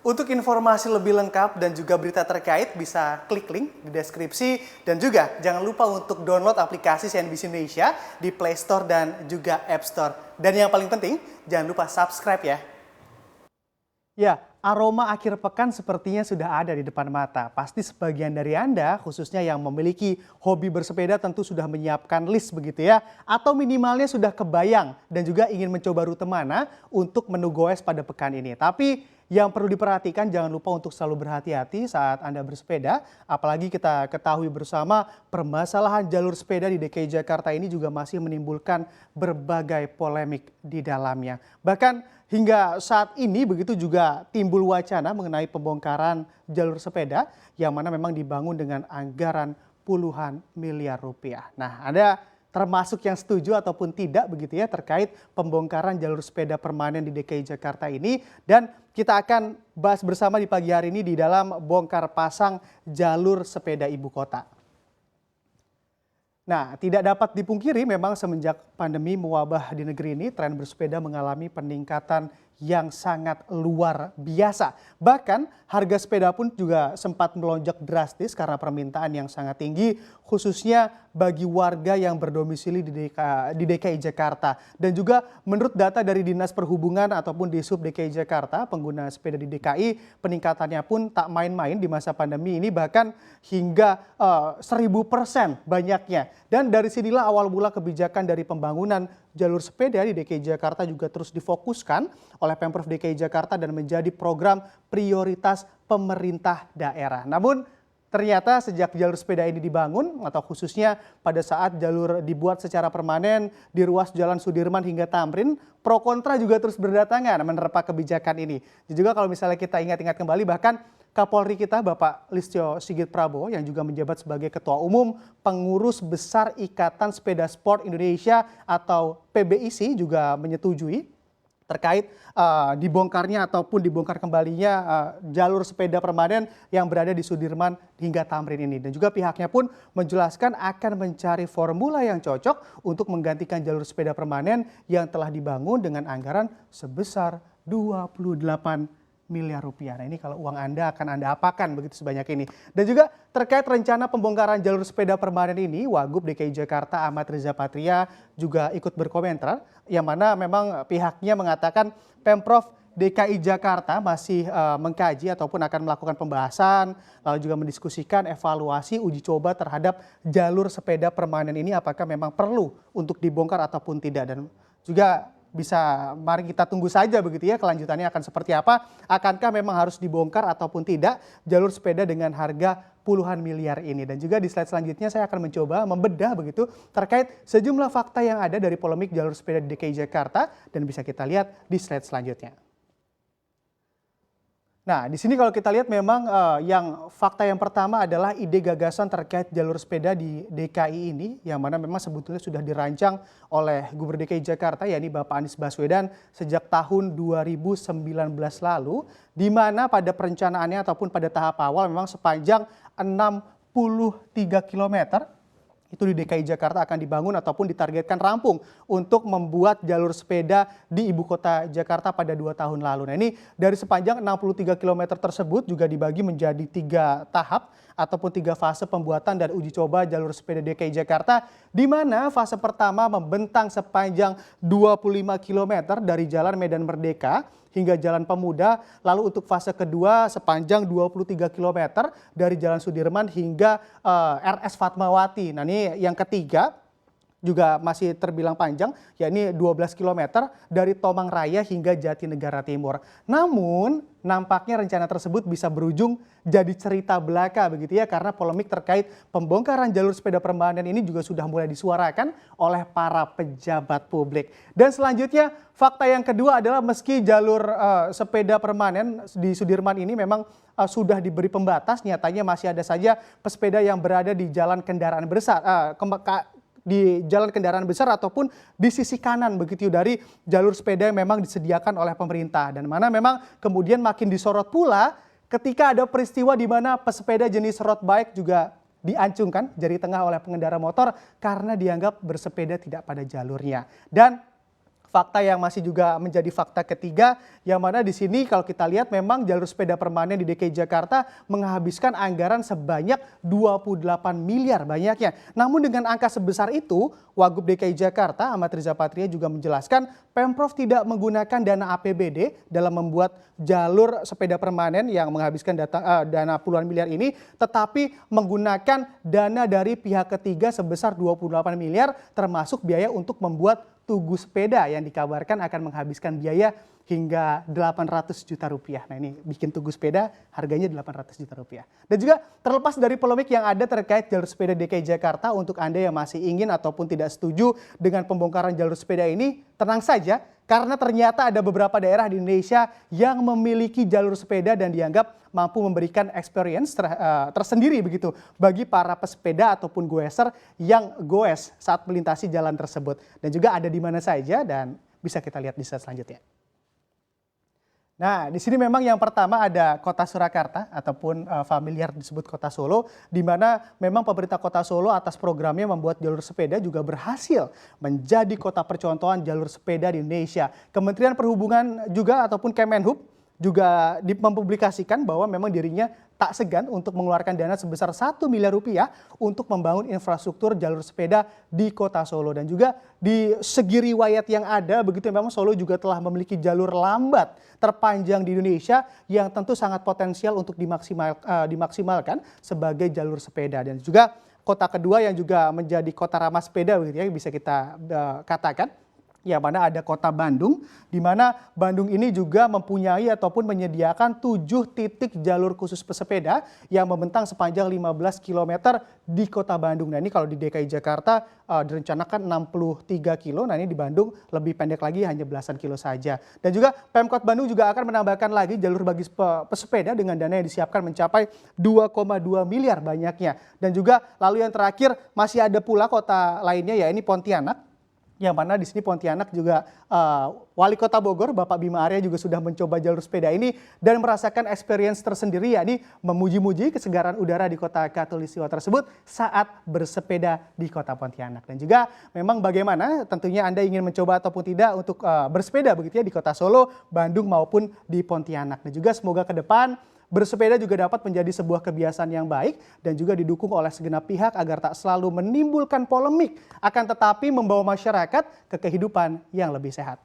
Untuk informasi lebih lengkap dan juga berita terkait bisa klik link di deskripsi dan juga jangan lupa untuk download aplikasi CNBC Indonesia di Play Store dan juga App Store. Dan yang paling penting jangan lupa subscribe ya. Ya, aroma akhir pekan sepertinya sudah ada di depan mata. Pasti sebagian dari Anda, khususnya yang memiliki hobi bersepeda tentu sudah menyiapkan list begitu ya. Atau minimalnya sudah kebayang dan juga ingin mencoba rute mana untuk menu goes pada pekan ini. Tapi yang perlu diperhatikan jangan lupa untuk selalu berhati-hati saat Anda bersepeda. Apalagi kita ketahui bersama permasalahan jalur sepeda di DKI Jakarta ini juga masih menimbulkan berbagai polemik di dalamnya. Bahkan hingga saat ini begitu juga timbul wacana mengenai pembongkaran jalur sepeda yang mana memang dibangun dengan anggaran puluhan miliar rupiah. Nah, Anda termasuk yang setuju ataupun tidak begitu ya terkait pembongkaran jalur sepeda permanen di DKI Jakarta ini, dan kita akan bahas bersama di pagi hari ini di dalam bongkar pasang jalur sepeda ibu kota. Nah, tidak dapat dipungkiri memang semenjak pandemi mewabah di negeri ini, tren bersepeda mengalami peningkatan yang sangat luar biasa. Bahkan harga sepeda pun juga sempat melonjak drastis karena permintaan yang sangat tinggi, khususnya bagi warga yang berdomisili di DKI Jakarta. Dan juga menurut data dari Dinas Perhubungan ataupun Disub DKI Jakarta, pengguna sepeda di DKI peningkatannya pun tak main-main di masa pandemi ini, bahkan hingga 1000% banyaknya. Dan dari sinilah awal mula kebijakan dari pembangunan jalur sepeda di DKI Jakarta juga terus difokuskan oleh Pemprov DKI Jakarta dan menjadi program prioritas pemerintah daerah. Namun ternyata sejak jalur sepeda ini dibangun atau khususnya pada saat jalur dibuat secara permanen di ruas Jalan Sudirman hingga Tamrin, pro kontra juga terus berdatangan menerpa kebijakan ini. Juga kalau misalnya kita ingat-ingat kembali, bahkan Kapolri kita Bapak Listio Sigit Prabowo yang juga menjabat sebagai Ketua Umum Pengurus Besar Ikatan Sepeda Sport Indonesia atau PBIC juga menyetujui terkait dibongkarnya ataupun dibongkar kembalinya jalur sepeda permanen yang berada di Sudirman hingga Tamrin ini. Dan juga pihaknya pun menjelaskan akan mencari formula yang cocok untuk menggantikan jalur sepeda permanen yang telah dibangun dengan anggaran sebesar 28 miliar rupiah. Nah, ini kalau uang Anda akan Anda apakan begitu sebanyak ini. Dan juga terkait rencana pembongkaran jalur sepeda permanen ini, Wagub DKI Jakarta Ahmad Riza Patria juga ikut berkomentar, yang mana memang pihaknya mengatakan Pemprov DKI Jakarta masih mengkaji ataupun akan melakukan pembahasan, lalu juga mendiskusikan evaluasi uji coba terhadap jalur sepeda permanen ini apakah memang perlu untuk dibongkar ataupun tidak. Dan juga mari kita tunggu saja begitu ya kelanjutannya akan seperti apa. Akankah memang harus dibongkar ataupun tidak jalur sepeda dengan harga puluhan miliar ini. Dan juga di slide selanjutnya saya akan mencoba membedah begitu terkait sejumlah fakta yang ada dari polemik jalur sepeda di DKI Jakarta, dan bisa kita lihat di slide selanjutnya. Nah, di sini kalau kita lihat memang yang fakta yang pertama adalah ide gagasan terkait jalur sepeda di DKI ini, yang mana memang sebetulnya sudah dirancang oleh Gubernur DKI Jakarta, yakni Bapak Anies Baswedan sejak tahun 2019 lalu, di mana pada perencanaannya ataupun pada tahap awal memang sepanjang 63 km itu di DKI Jakarta akan dibangun ataupun ditargetkan rampung untuk membuat jalur sepeda di ibu kota Jakarta pada 2 tahun lalu. Nah, ini dari sepanjang 63 km tersebut juga dibagi menjadi 3 tahap ataupun 3 fase pembuatan dan uji coba jalur sepeda DKI Jakarta, di mana fase pertama membentang sepanjang 25 km dari Jalan Medan Merdeka hingga Jalan Pemuda, lalu untuk fase kedua sepanjang 23 km dari Jalan Sudirman hingga RS Fatmawati. Nah, ini yang ketiga juga masih terbilang panjang, yakni 12 km dari Tomang Raya hingga Jatinegara Timur. Namun nampaknya rencana tersebut bisa berujung jadi cerita belaka begitu ya, karena polemik terkait pembongkaran jalur sepeda permanen ini juga sudah mulai disuarakan oleh para pejabat publik. Dan selanjutnya fakta yang kedua adalah meski jalur sepeda permanen di Sudirman ini memang sudah diberi pembatas, nyatanya masih ada saja pesepeda yang berada di jalan kendaraan besar, di jalan kendaraan besar ataupun di sisi kanan begitu dari jalur sepeda yang memang disediakan oleh pemerintah, dan mana memang kemudian makin disorot pula ketika ada peristiwa di mana pesepeda jenis road bike juga diancungkan jari tengah oleh pengendara motor karena dianggap bersepeda tidak pada jalurnya. Dan fakta yang masih juga menjadi fakta ketiga, yang mana di sini kalau kita lihat memang jalur sepeda permanen di DKI Jakarta menghabiskan anggaran sebanyak 28 miliar banyaknya. Namun dengan angka sebesar itu, Wagub DKI Jakarta Ahmad Riza Patria juga menjelaskan Pemprov tidak menggunakan dana APBD dalam membuat jalur sepeda permanen yang menghabiskan dana puluhan miliar ini, tetapi menggunakan dana dari pihak ketiga sebesar 28 miliar termasuk biaya untuk membuat tugu sepeda yang dikabarkan akan menghabiskan biaya hingga 800 juta rupiah. Nah ini bikin tugu sepeda harganya 800 juta rupiah. Dan juga terlepas dari polemik yang ada terkait jalur sepeda DKI Jakarta, untuk Anda yang masih ingin ataupun tidak setuju dengan pembongkaran jalur sepeda ini, tenang saja karena ternyata ada beberapa daerah di Indonesia yang memiliki jalur sepeda dan dianggap mampu memberikan experience tersendiri begitu bagi para pesepeda ataupun goeser yang goes saat melintasi jalan tersebut. Dan juga ada di mana saja dan bisa kita lihat di slide selanjutnya. Nah, di sini memang yang pertama ada Kota Surakarta ataupun familiar disebut Kota Solo, di mana memang pemerintah Kota Solo atas programnya membuat jalur sepeda juga berhasil menjadi kota percontohan jalur sepeda di Indonesia. Kementerian Perhubungan juga ataupun Kemenhub juga mempublikasikan bahwa memang dirinya tak segan untuk mengeluarkan dana sebesar 1 miliar rupiah untuk membangun infrastruktur jalur sepeda di Kota Solo. Dan juga di segi riwayat yang ada, begitu memang Solo juga telah memiliki jalur lambat terpanjang di Indonesia yang tentu sangat potensial untuk dimaksimalkan sebagai jalur sepeda. Dan juga kota kedua yang juga menjadi kota ramah sepeda begitu ya, bisa kita katakan, yang mana ada Kota Bandung, di mana Bandung ini juga mempunyai ataupun menyediakan 7 titik jalur khusus pesepeda yang membentang sepanjang 15 km di Kota Bandung. Nah ini kalau di DKI Jakarta direncanakan 63 kilo, nah ini di Bandung lebih pendek lagi, hanya belasan kilo saja. Dan juga Pemkot Bandung juga akan menambahkan lagi jalur bagi pesepeda dengan dana yang disiapkan mencapai 2,2 miliar banyaknya. Dan juga lalu yang terakhir masih ada pula kota lainnya, ya ini Pontianak, yang mana di sini Pontianak juga Wali Kota Bogor Bapak Bima Arya juga sudah mencoba jalur sepeda ini dan merasakan experience tersendiri, yakni memuji-muji kesegaran udara di kota Katulistiwa tersebut saat bersepeda di Kota Pontianak. Dan juga memang bagaimana tentunya Anda ingin mencoba ataupun tidak untuk bersepeda begitu ya di Kota Solo, Bandung maupun di Pontianak. Dan juga semoga ke depan bersepeda juga dapat menjadi sebuah kebiasaan yang baik dan juga didukung oleh segenap pihak agar tak selalu menimbulkan polemik, akan tetapi membawa masyarakat ke kehidupan yang lebih sehat.